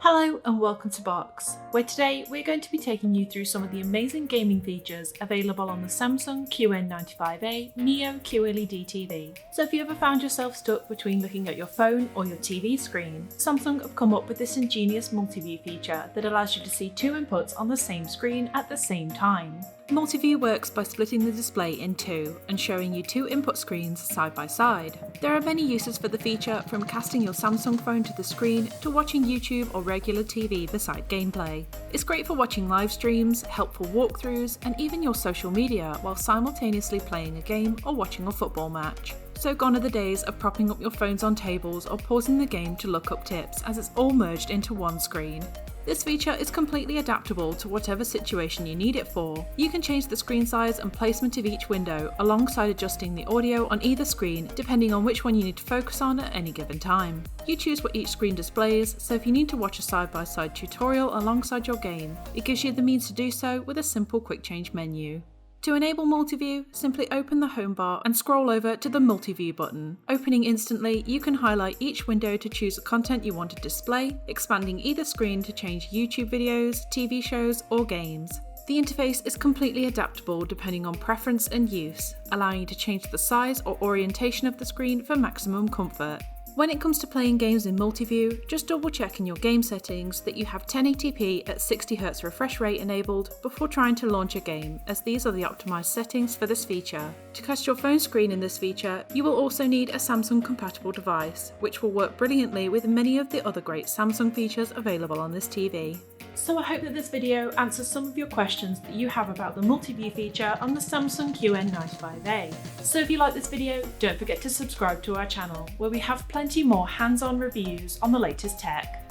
Hello and welcome to Box, where today we're going to be taking you through some of the amazing gaming features available on the Samsung QN95A Neo QLED TV. So if you ever found yourself stuck between looking at your phone or your TV screen, Samsung have come up with this ingenious multi-view feature that allows you to see two inputs on the same screen at the same time. Multi-view works by splitting the display in two and showing you two input screens side by side. There are many uses for the feature, from casting your Samsung phone to the screen to watching YouTube or regular TV beside gameplay. It's great for watching live streams, helpful walkthroughs, and even your social media while simultaneously playing a game or watching a football match. So gone are the days of propping up your phones on tables or pausing the game to look up tips, as it's all merged into one screen. This feature is completely adaptable to whatever situation you need it for. You can change the screen size and placement of each window alongside adjusting the audio on either screen depending on which one you need to focus on at any given time. You choose what each screen displays, so if you need to watch a side-by-side tutorial alongside your game, it gives you the means to do so with a simple quick change menu. To enable multi-view, simply open the home bar and scroll over to the multi-view button. Opening instantly, you can highlight each window to choose the content you want to display, expanding either screen to change YouTube videos, TV shows, or games. The interface is completely adaptable depending on preference and use, allowing you to change the size or orientation of the screen for maximum comfort. When it comes to playing games in multi-view, just double check in your game settings that you have 1080p at 60Hz refresh rate enabled before trying to launch a game, as these are the optimized settings for this feature. To cast your phone screen in this feature, you will also need a Samsung compatible device, which will work brilliantly with many of the other great Samsung features available on this TV. So I hope that this video answers some of your questions that you have about the multi-view feature on the Samsung QN95A. So if you like this video, don't forget to subscribe to our channel, where we have plenty more hands-on reviews on the latest tech.